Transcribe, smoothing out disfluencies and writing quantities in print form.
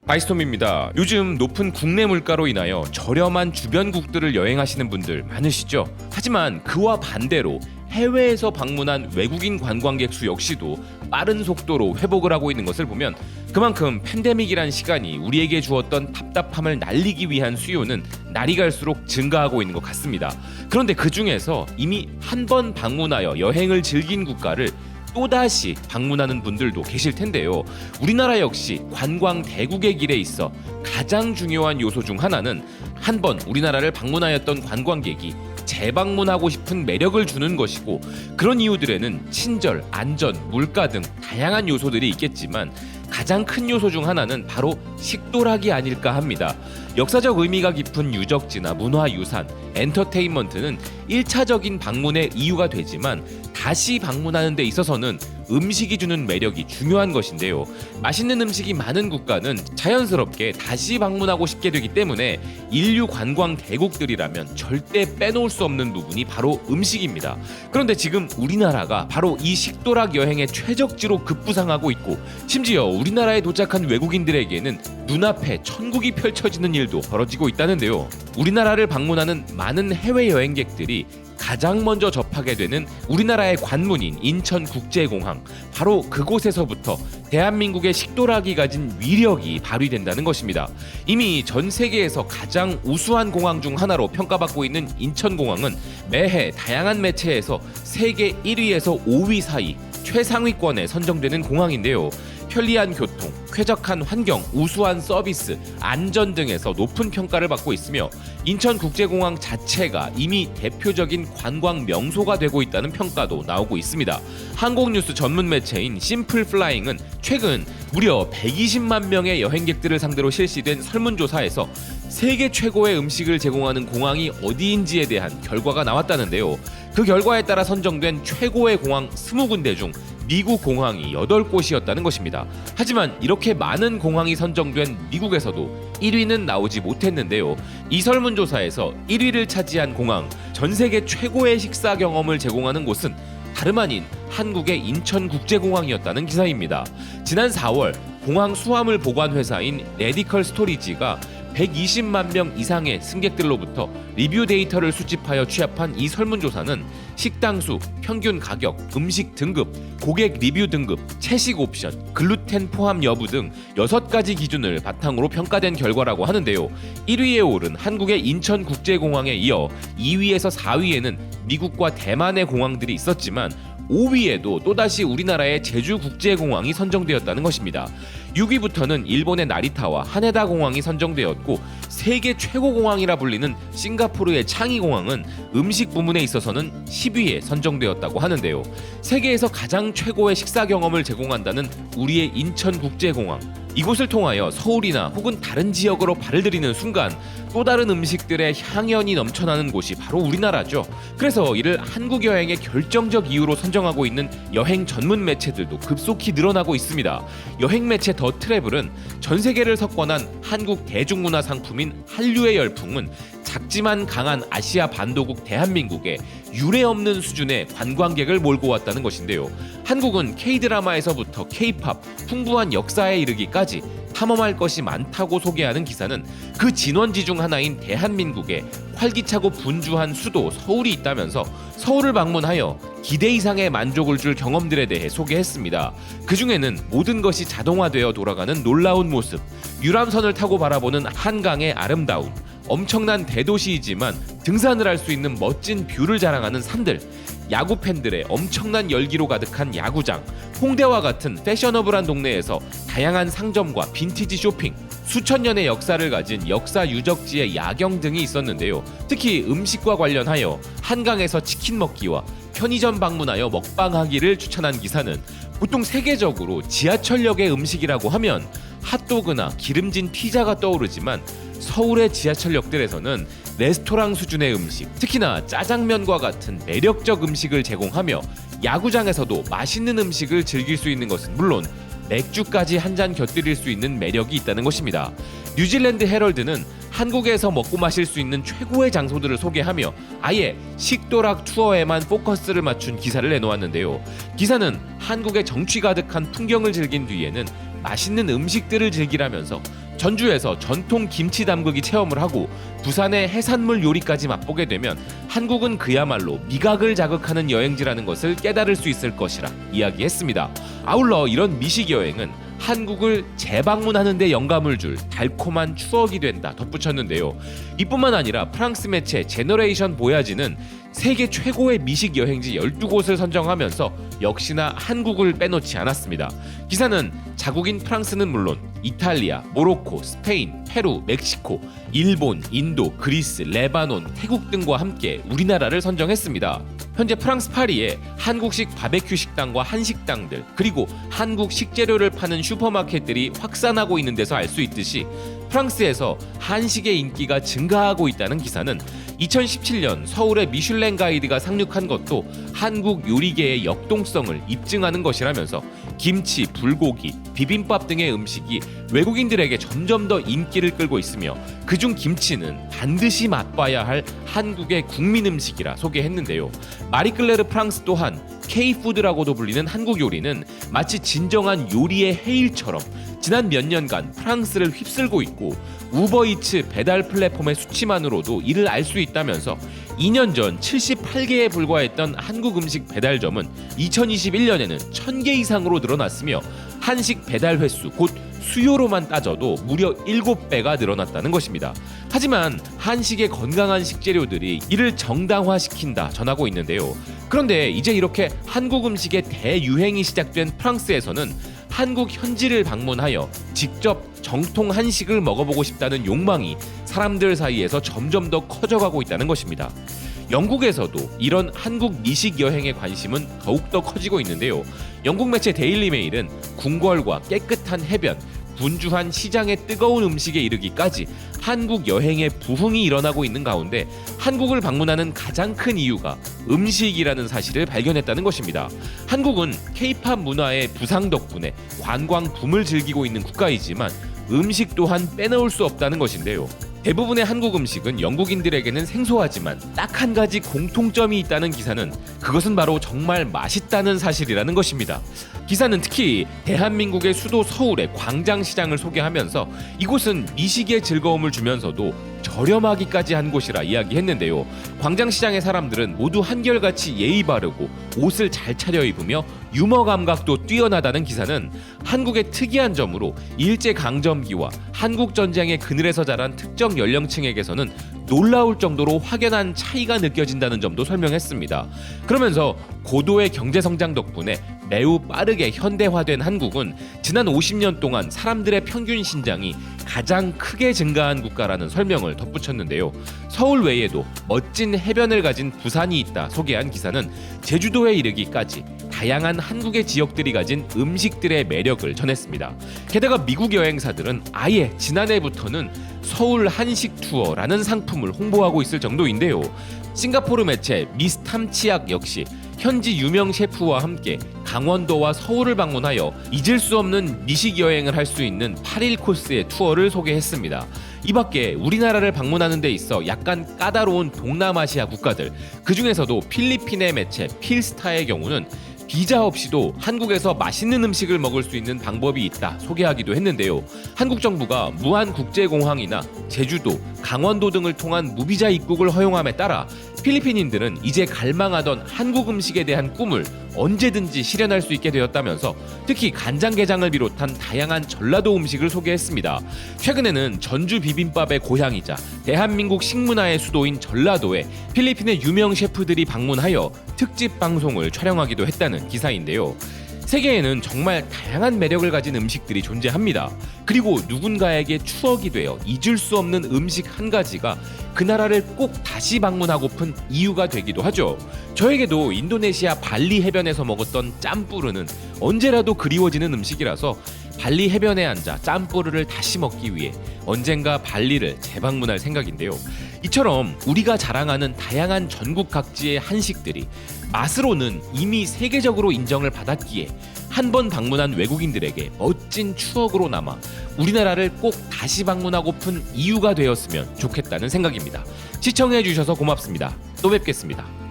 바이스톰입니다. 요즘 높은 국내 물가로 인하여 저렴한 주변국들을 여행하시는 분들 많으시죠? 하지만 그와 반대로 해외에서 방문한 외국인 관광객 수 역시도 빠른 속도로 회복을 하고 있는 것을 보면 그만큼 팬데믹이란 시간이 우리에게 주었던 답답함을 날리기 위한 수요는 날이 갈수록 증가하고 있는 것 같습니다. 그런데 그 중에서 이미 한 번 방문하여 여행을 즐긴 국가를 또다시 방문하는 분들도 계실 텐데요. 우리나라 역시 관광 대국의 길에 있어 가장 중요한 요소 중 하나는 한 번 우리나라를 방문하였던 관광객이 재방문하고 싶은 매력을 주는 것이고, 그런 이유들에는 친절, 안전, 물가 등 다양한 요소들이 있겠지만 가장 큰 요소 중 하나는 바로 식도락이 아닐까 합니다. 역사적 의미가 깊은 유적지나 문화유산, 엔터테인먼트는 1차적인 방문의 이유가 되지만 다시 방문하는 데 있어서는 음식이 주는 매력이 중요한 것인데요. 맛있는 음식이 많은 국가는 자연스럽게 다시 방문하고 싶게 되기 때문에 인류 관광 대국들이라면 절대 빼놓을 수 없는 부분이 바로 음식입니다. 그런데 지금 우리나라가 바로 이 식도락 여행의 최적지로 급부상하고 있고, 심지어 우리나라에 도착한 외국인들에게는 눈앞에 천국이 펼쳐지는 일도 벌어지고 있다는데요. 우리나라를 방문하는 많은 해외 여행객들이 가장 먼저 접하게 되는 우리나라의 관문인 인천국제공항, 바로 그곳에서부터 대한민국의 식도락이 가진 위력이 발휘된다는 것입니다. 이미 전 세계에서 가장 우수한 공항 중 하나로 평가받고 있는 인천공항은 매해 다양한 매체에서 세계 1위에서 5위 사이 최상위권에 선정되는 공항인데요. 편리한 교통, 쾌적한 환경, 우수한 서비스, 안전 등에서 높은 평가를 받고 있으며 인천국제공항 자체가 이미 대표적인 관광 명소가 되고 있다는 평가도 나오고 있습니다. 항공뉴스 전문 매체인 심플플라잉은 최근 무려 120만 명의 여행객들을 상대로 실시된 설문조사에서 세계 최고의 음식을 제공하는 공항이 어디인지에 대한 결과가 나왔다는데요. 그 결과에 따라 선정된 최고의 공항 20군데 중 미국 공항이 8곳이었다는 것입니다. 하지만 이렇게 많은 공항이 선정된 미국에서도 1위는 나오지 못했는데요. 이 설문조사에서 1위를 차지한 공항, 전 세계 최고의 식사 경험을 제공하는 곳은 다름 아닌 한국의 인천국제공항이었다는 기사입니다. 지난 4월 공항 수화물 보관 회사인 레디컬 스토리지가 120만 명 이상의 승객들로부터 리뷰 데이터를 수집하여 취합한 이 설문조사는 식당 수, 평균 가격, 음식 등급, 고객 리뷰 등급, 채식 옵션, 글루텐 포함 여부 등 6가지 기준을 바탕으로 평가된 결과라고 하는데요. 1위에 오른 한국의 인천국제공항에 이어 2위에서 4위에는 미국과 대만의 공항들이 있었지만 5위에도 또다시 우리나라의 제주국제공항이 선정되었다는 것입니다. 6위부터는 일본의 나리타와 하네다 공항이 선정되었고, 세계 최고 공항이라 불리는 싱가포르의 창이 공항은 음식 부문에 있어서는 10위에 선정되었다고 하는데요. 세계에서 가장 최고의 식사 경험을 제공한다는 우리의 인천국제공항, 이곳을 통하여 서울이나 혹은 다른 지역으로 발을 들이는 순간 또 다른 음식들의 향연이 넘쳐나는 곳이 바로 우리나라죠. 그래서 이를 한국 여행의 결정적 이유로 선정하고 있는 여행 전문 매체들도 급속히 늘어나고 있습니다. 여행 매체 더 트래블은 전 세계를 석권한 한국 대중문화 상품인 한류의 열풍은 작지만 강한 아시아 반도국 대한민국에 유례없는 수준의 관광객을 몰고 왔다는 것인데요. 한국은 K-드라마에서부터 K-팝, 풍부한 역사에 이르기까지 탐험할 것이 많다고 소개하는 기사는 그 진원지 중 하나인 대한민국에 활기차고 분주한 수도 서울이 있다면서 서울을 방문하여 기대 이상의 만족을 줄 경험들에 대해 소개했습니다. 그 중에는 모든 것이 자동화되어 돌아가는 놀라운 모습, 유람선을 타고 바라보는 한강의 아름다움, 엄청난 대도시이지만 등산을 할 수 있는 멋진 뷰를 자랑하는 산들, 야구 팬들의 엄청난 열기로 가득한 야구장, 홍대와 같은 패셔너블한 동네에서 다양한 상점과 빈티지 쇼핑, 수천 년의 역사를 가진 역사 유적지의 야경 등이 있었는데요. 특히 음식과 관련하여 한강에서 치킨 먹기와 편의점 방문하여 먹방하기를 추천한 기사는 보통 세계적으로 지하철역의 음식이라고 하면 핫도그나 기름진 피자가 떠오르지만 서울의 지하철역들에서는 레스토랑 수준의 음식, 특히나 짜장면과 같은 매력적 음식을 제공하며 야구장에서도 맛있는 음식을 즐길 수 있는 것은 물론 맥주까지 한 잔 곁들일 수 있는 매력이 있다는 것입니다. 뉴질랜드 헤럴드는 한국에서 먹고 마실 수 있는 최고의 장소들을 소개하며 아예 식도락 투어에만 포커스를 맞춘 기사를 내놓았는데요. 기사는 한국의 정취 가득한 풍경을 즐긴 뒤에는 맛있는 음식들을 즐기라면서 전주에서 전통 김치 담그기 체험을 하고 부산의 해산물 요리까지 맛보게 되면 한국은 그야말로 미각을 자극하는 여행지라는 것을 깨달을 수 있을 것이라 이야기했습니다. 아울러 이런 미식 여행은 한국을 재방문하는 데 영감을 줄 달콤한 추억이 된다 덧붙였는데요. 이뿐만 아니라 프랑스 매체 제너레이션 보야지는 세계 최고의 미식 여행지 12곳을 선정하면서 역시나 한국을 빼놓지 않았습니다. 기사는 자국인 프랑스는 물론 이탈리아, 모로코, 스페인, 페루, 멕시코, 일본, 인도, 그리스, 레바논, 태국 등과 함께 우리나라를 선정했습니다. 현재 프랑스 파리에 한국식 바베큐 식당과 한식당들 그리고 한국 식재료를 파는 슈퍼마켓들이 확산하고 있는 데서 알 수 있듯이 프랑스에서 한식의 인기가 증가하고 있다는 기사는 2017년 서울의 미슐랭 가이드가 상륙한 것도 한국 요리계의 역동성을 입증하는 것이라면서 김치, 불고기, 비빔밥 등의 음식이 외국인들에게 점점 더 인기를 끌고 있으며 그중 김치는 반드시 맛봐야 할 한국의 국민 음식이라 소개했는데요. 마리클레르 프랑스 또한 K푸드라고도 불리는 한국 요리는 마치 진정한 요리의 해일처럼 지난 몇 년간 프랑스를 휩쓸고 있고 우버이츠 배달 플랫폼의 수치만으로도 이를 알 수 있다면서 2년 전 78개에 불과했던 한국 음식 배달점은 2021년에는 1000개 이상으로 늘어났으며 한식 배달 횟수 곧 수요로만 따져도 무려 7배가 늘어났다는 것입니다. 하지만 한식의 건강한 식재료들이 이를 정당화시킨다 전하고 있는데요. 그런데 이제 이렇게 한국 음식의 대유행이 시작된 프랑스에서는 한국 현지를 방문하여 직접 정통 한식을 먹어보고 싶다는 욕망이 사람들 사이에서 점점 더 커져가고 있다는 것입니다. 영국에서도 이런 한국 미식 여행의 관심은 더욱더 커지고 있는데요. 영국 매체 데일리 메일은 궁궐과 깨끗한 해변, 분주한 시장의 뜨거운 음식에 이르기까지 한국 여행의 부흥이 일어나고 있는 가운데 한국을 방문하는 가장 큰 이유가 음식이라는 사실을 발견했다는 것입니다. 한국은 K-팝 문화의 부상 덕분에 관광 붐을 즐기고 있는 국가이지만 음식 또한 빼놓을 수 없다는 것인데요. 대부분의 한국 음식은 영국인들에게는 생소하지만 딱 한 가지 공통점이 있다는 기사는 그것은 바로 정말 맛있다는 사실이라는 것입니다. 기사는 특히 대한민국의 수도 서울의 광장시장을 소개하면서 이곳은 미식의 즐거움을 주면서도 저렴하기까지 한 곳이라 이야기했는데요. 광장시장의 사람들은 모두 한결같이 예의 바르고 옷을 잘 차려입으며 유머 감각도 뛰어나다는 기사는 한국의 특이한 점으로 일제강점기와 한국전쟁의 그늘에서 자란 특정 연령층에게서는 놀라울 정도로 확연한 차이가 느껴진다는 점도 설명했습니다. 그러면서 고도의 경제성장 덕분에 매우 빠르게 현대화된 한국은 지난 50년 동안 사람들의 평균 신장이 가장 크게 증가한 국가라는 설명을 덧붙였는데요. 서울 외에도 멋진 해변을 가진 부산이 있다 소개한 기사는 제주도에 이르기까지 다양한 한국의 지역들이 가진 음식들의 매력을 전했습니다. 게다가 미국 여행사들은 아예 지난해부터는 서울 한식 투어라는 상품을 홍보하고 있을 정도인데요. 싱가포르 매체 미스탐치약 역시 현지 유명 셰프와 함께 강원도와 서울을 방문하여 잊을 수 없는 미식 여행을 할 수 있는 8일 코스의 투어를 소개했습니다. 이 밖에 우리나라를 방문하는 데 있어 약간 까다로운 동남아시아 국가들, 그 중에서도 필리핀의 매체 필스타의 경우는 비자 없이도 한국에서 맛있는 음식을 먹을 수 있는 방법이 있다 소개하기도 했는데요. 한국 정부가 무안국제공항이나 제주도, 강원도 등을 통한 무비자 입국을 허용함에 따라 필리핀인들은 이제 갈망하던 한국 음식에 대한 꿈을 언제든지 실현할 수 있게 되었다면서 특히 간장게장을 비롯한 다양한 전라도 음식을 소개했습니다. 최근에는 전주 비빔밥의 고향이자 대한민국 식문화의 수도인 전라도에 필리핀의 유명 셰프들이 방문하여 특집 방송을 촬영하기도 했다는 기사인데요. 세계에는 정말 다양한 매력을 가진 음식들이 존재합니다. 그리고 누군가에게 추억이 되어 잊을 수 없는 음식 한 가지가 그 나라를 꼭 다시 방문하고픈 이유가 되기도 하죠. 저에게도 인도네시아 발리 해변에서 먹었던 짬뿌르는 언제라도 그리워지는 음식이라서 발리 해변에 앉아 짬뿌르를 다시 먹기 위해 언젠가 발리를 재방문할 생각인데요. 이처럼 우리가 자랑하는 다양한 전국 각지의 한식들이 맛으로는 이미 세계적으로 인정을 받았기에 한 번 방문한 외국인들에게 멋진 추억으로 남아 우리나라를 꼭 다시 방문하고픈 이유가 되었으면 좋겠다는 생각입니다. 시청해주셔서 고맙습니다. 또 뵙겠습니다.